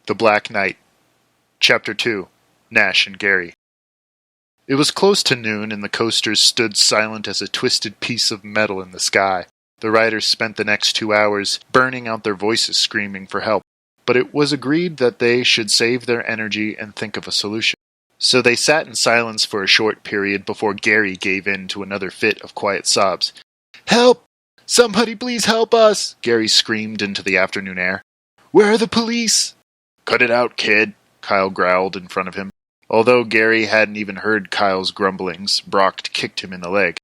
The Black Knight. Chapter 2. Nash and Gary. It was close to noon, and the coasters stood silent as a twisted piece of metal in the sky. The riders spent the next 2 hours burning out their voices screaming for help, but it was agreed that they should save their energy and think of a solution. So they sat in silence for a short period before Gary gave in to another fit of quiet sobs. "Help! Somebody please help us!" Gary screamed into the afternoon air. "Where are the police?" "Cut it out, kid," Kyle growled in front of him. Although Gary hadn't even heard Kyle's grumblings, Brock kicked him in the leg.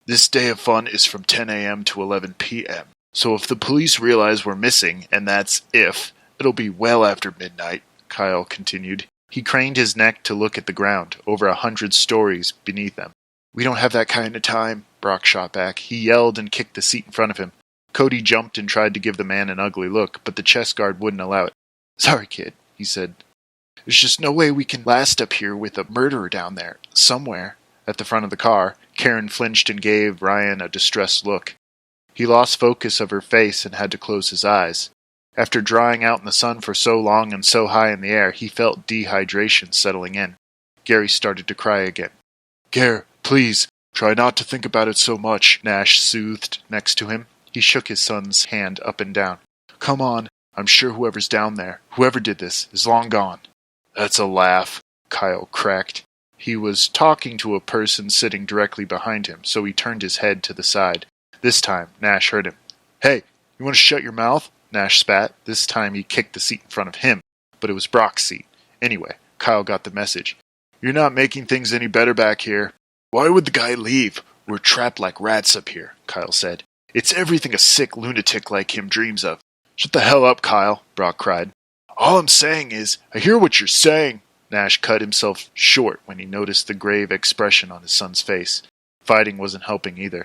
"This day of fun is from 10 a.m. to 11 p.m., so if the police realize we're missing, and that's if, it'll be well after midnight," Kyle continued. He craned his neck to look at the ground, over 100 stories beneath them. "We don't have that kind of time," Brock shot back. He yelled and kicked the seat in front of him. Cody jumped and tried to give the man an ugly look, but the chest guard wouldn't allow it. "Sorry, kid," he said. "There's just no way we can last up here with a murderer down there, somewhere." At the front of the car, Karen flinched and gave Ryan a distressed look. He lost focus of her face and had to close his eyes. After drying out in the sun for so long and so high in the air, he felt dehydration settling in. Gary started to cry again. "Gare, please, try not to think about it so much," Nash soothed next to him. He shook his son's hand up and down. "Come on, I'm sure whoever's down there, whoever did this, is long gone." "That's a laugh," Kyle cracked. He was talking to a person sitting directly behind him, so he turned his head to the side. This time, Nash heard him. "Hey, you want to shut your mouth?" Nash spat. This time he kicked the seat in front of him, but it was Brock's seat. Anyway, Kyle got the message. "You're not making things any better back here." "Why would the guy leave? We're trapped like rats up here," Kyle said. "It's everything a sick lunatic like him dreams of." "Shut the hell up, Kyle," Brock cried. "All I'm saying is, I hear what you're saying." Nash cut himself short when he noticed the grave expression on his son's face. Fighting wasn't helping either.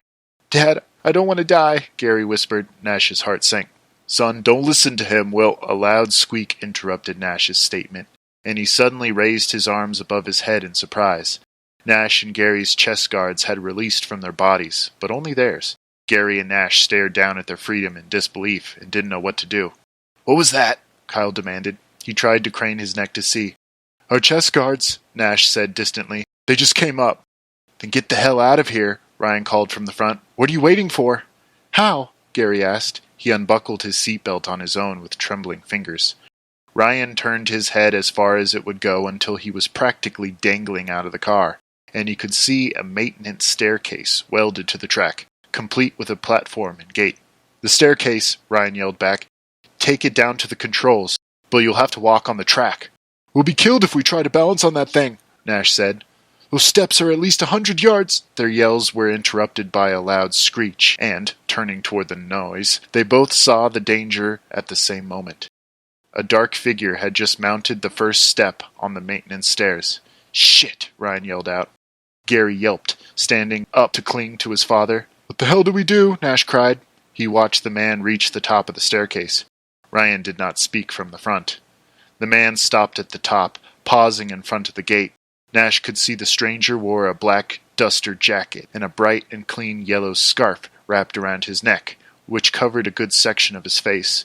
"Dad, I don't want to die," Gary whispered. Nash's heart sank. "Son, don't listen to him." Well, a loud squeak interrupted Nash's statement, and he suddenly raised his arms above his head in surprise. Nash and Gary's chest guards had released from their bodies, but only theirs. Gary and Nash stared down at their freedom in disbelief and didn't know what to do. "What was that?" Kyle demanded. He tried to crane his neck to see. "Our chest guards," Nash said distantly. "They just came up." "Then get the hell out of here," Ryan called from the front. "What are you waiting for?" "How?" Gary asked. He unbuckled his seatbelt on his own with trembling fingers. Ryan turned his head as far as it would go until he was practically dangling out of the car, and he could see a maintenance staircase welded to the track, complete with a platform and gate. "The staircase," Ryan yelled back. "Take it down to the controls, but you'll have to walk on the track." "We'll be killed if we try to balance on that thing," Nash said. "Those steps are at least 100 yards. Their yells were interrupted by a loud screech, and, turning toward the noise, they both saw the danger at the same moment. A dark figure had just mounted the first step on the maintenance stairs. "Shit!" Ryan yelled out. Gary yelped, standing up to cling to his father. "What the hell do we do?" Nash cried. He watched the man reach the top of the staircase. Ryan did not speak from the front. The man stopped at the top, pausing in front of the gate. Nash could see the stranger wore a black duster jacket and a bright and clean yellow scarf wrapped around his neck, which covered a good section of his face.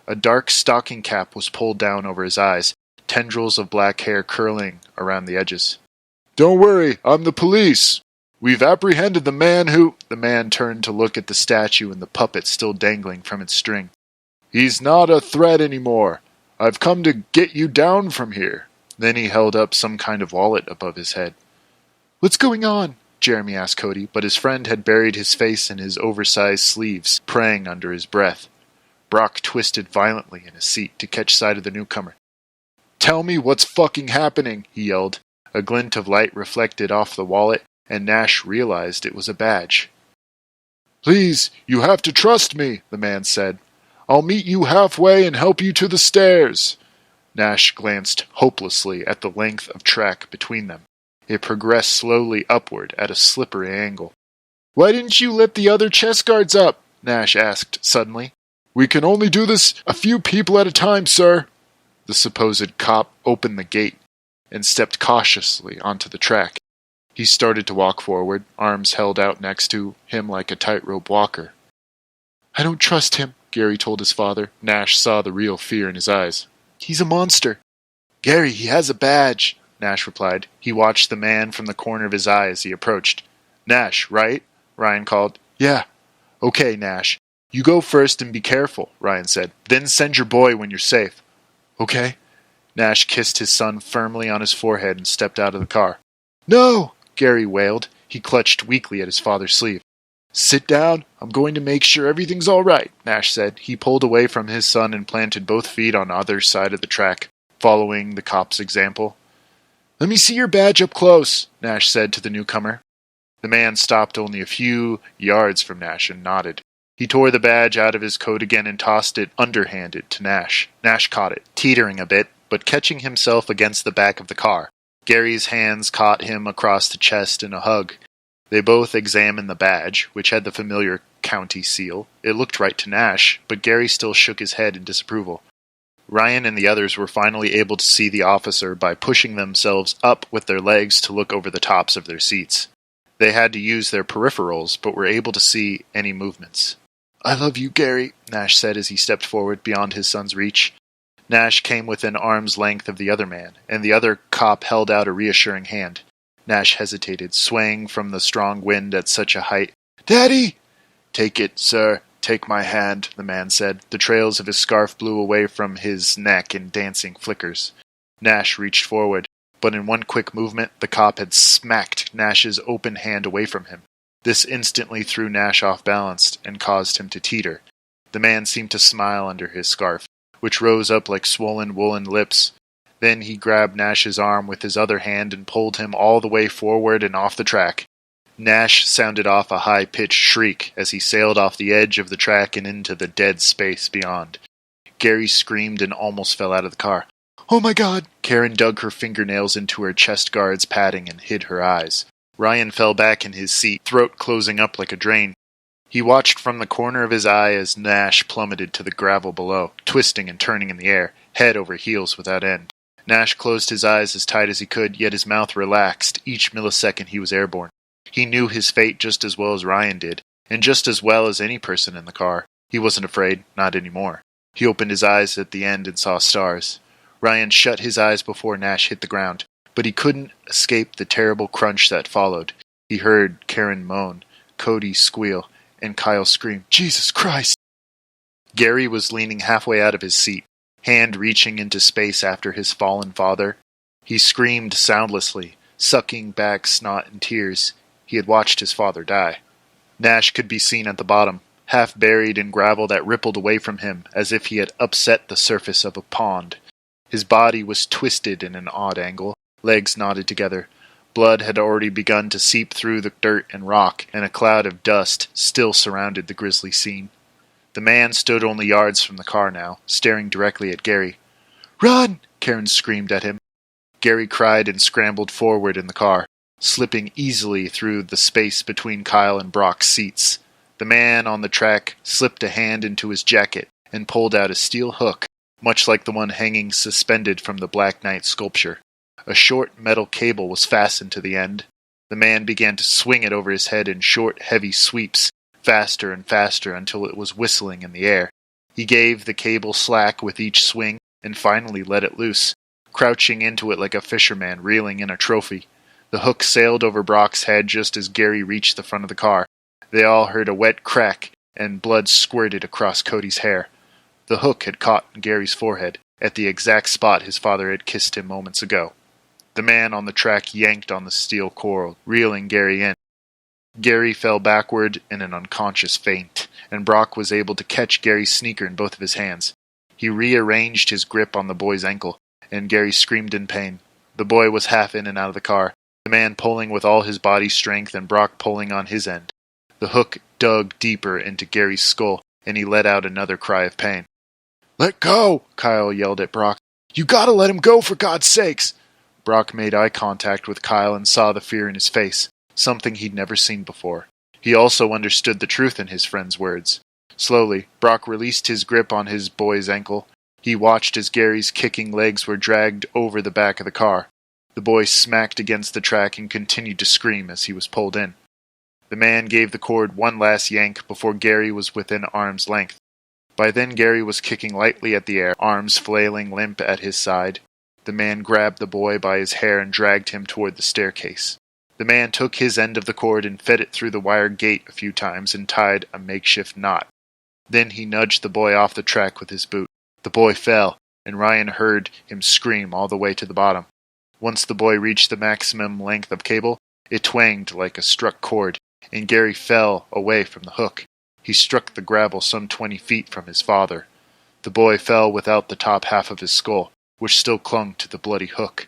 A dark stocking cap was pulled down over his eyes, tendrils of black hair curling around the edges. "Don't worry, I'm the police. We've apprehended the man who—" The man turned to look at the statue and the puppet still dangling from its string. "He's not a threat anymore. I've come to get you down from here." Then he held up some kind of wallet above his head. "What's going on?" Jeremy asked Cody, but his friend had buried his face in his oversized sleeves, praying under his breath. Brock twisted violently in his seat to catch sight of the newcomer. "Tell me what's fucking happening," he yelled. A glint of light reflected off the wallet, and Nash realized it was a badge. "Please, you have to trust me," the man said. "I'll meet you halfway and help you to the stairs." Nash glanced hopelessly at the length of track between them. It progressed slowly upward at a slippery angle. "Why didn't you let the other chest guards up?" Nash asked suddenly. "We can only do this a few people at a time, sir." The supposed cop opened the gate and stepped cautiously onto the track. He started to walk forward, arms held out next to him like a tightrope walker. "I don't trust him," Gary told his father. Nash saw the real fear in his eyes. He's a monster." "Gary, he has a badge," Nash replied. He watched the man from the corner of his eye as he approached. "Nash, right?" Ryan called. "Yeah." "Okay, Nash. You go first and be careful," Ryan said. "Then send your boy when you're safe." "Okay." Nash kissed his son firmly on his forehead and stepped out of the car. "No!" Gary wailed. He clutched weakly at his father's sleeve. "Sit down. I'm going to make sure everything's all right," Nash said. He pulled away from his son and planted both feet on either side of the track, following the cop's example. "Let me see your badge up close," Nash said to the newcomer. The man stopped only a few yards from Nash and nodded. He tore the badge out of his coat again and tossed it underhanded to Nash. Nash caught it, teetering a bit, but catching himself against the back of the car. Gary's hands caught him across the chest in a hug. They both examined the badge, which had the familiar county seal. It looked right to Nash, but Gary still shook his head in disapproval. Ryan and the others were finally able to see the officer by pushing themselves up with their legs to look over the tops of their seats. They had to use their peripherals, but were able to see any movements. "I love you, Gary," Nash said as he stepped forward beyond his son's reach. Nash came within arm's length of the other man, and the other cop held out a reassuring hand. Nash hesitated, swaying from the strong wind at such a height. "Daddy!" "Take it, sir. Take my hand," the man said. The trails of his scarf blew away from his neck in dancing flickers. Nash reached forward, but in one quick movement, the cop had smacked Nash's open hand away from him. This instantly threw Nash off balance and caused him to teeter. The man seemed to smile under his scarf, which rose up like swollen woolen lips. Then he grabbed Nash's arm with his other hand and pulled him all the way forward and off the track. Nash sounded off a high-pitched shriek as he sailed off the edge of the track and into the dead space beyond. Gary screamed and almost fell out of the car. "Oh my God!" Karen dug her fingernails into her chest guard's padding and hid her eyes. Ryan fell back in his seat, throat closing up like a drain. He watched from the corner of his eye as Nash plummeted to the gravel below, twisting and turning in the air, head over heels without end. Nash closed his eyes as tight as he could, yet his mouth relaxed each millisecond he was airborne. He knew his fate just as well as Ryan did, and just as well as any person in the car. He wasn't afraid, not anymore. He opened his eyes at the end and saw stars. Ryan shut his eyes before Nash hit the ground, but he couldn't escape the terrible crunch that followed. He heard Karen moan, Cody squeal, and Kyle scream, "Jesus Christ!" Gary was leaning halfway out of his seat, hand reaching into space after his fallen father. He screamed soundlessly, sucking back snot and tears. He had watched his father die. Nash could be seen at the bottom, half buried in gravel that rippled away from him as if he had upset the surface of a pond. His body was twisted in an odd angle, legs knotted together. Blood had already begun to seep through the dirt and rock, and a cloud of dust still surrounded the grisly scene. The man stood only yards from the car now, staring directly at Gary. "Run!" Karen screamed at him. Gary cried and scrambled forward in the car, slipping easily through the space between Kyle and Brock's seats. The man on the track slipped a hand into his jacket and pulled out a steel hook, much like the one hanging suspended from the Black Knight sculpture. A short metal cable was fastened to the end. The man began to swing it over his head in short, heavy sweeps, faster and faster until it was whistling in the air. He gave the cable slack with each swing and finally let it loose, crouching into it like a fisherman reeling in a trophy. The hook sailed over Brock's head just as Gary reached the front of the car. They all heard a wet crack, and blood squirted across Cody's hair. The hook had caught in Gary's forehead, at the exact spot his father had kissed him moments ago. The man on the track yanked on the steel cord, reeling Gary in. Gary fell backward in an unconscious faint, and Brock was able to catch Gary's sneaker in both of his hands. He rearranged his grip on the boy's ankle, and Gary screamed in pain. The boy was half in and out of the car, the man pulling with all his body strength and Brock pulling on his end. The hook dug deeper into Gary's skull, and he let out another cry of pain. "Let go!" Kyle yelled at Brock. "You gotta let him go, for God's sakes!" Brock made eye contact with Kyle and saw the fear in his face, something he'd never seen before. He also understood the truth in his friend's words. Slowly, Brock released his grip on his boy's ankle. He watched as Gary's kicking legs were dragged over the back of the car. The boy smacked against the track and continued to scream as he was pulled in. The man gave the cord one last yank before Gary was within arm's length. By then Gary was kicking lightly at the air, arms flailing limp at his side. The man grabbed the boy by his hair and dragged him toward the staircase. The man took his end of the cord and fed it through the wire gate a few times and tied a makeshift knot. Then he nudged the boy off the track with his boot. The boy fell, and Ryan heard him scream all the way to the bottom. Once the boy reached the maximum length of cable, it twanged like a struck cord, and Gary fell away from the hook. He struck the gravel some 20 feet from his father. The boy fell without the top half of his skull, which still clung to the bloody hook.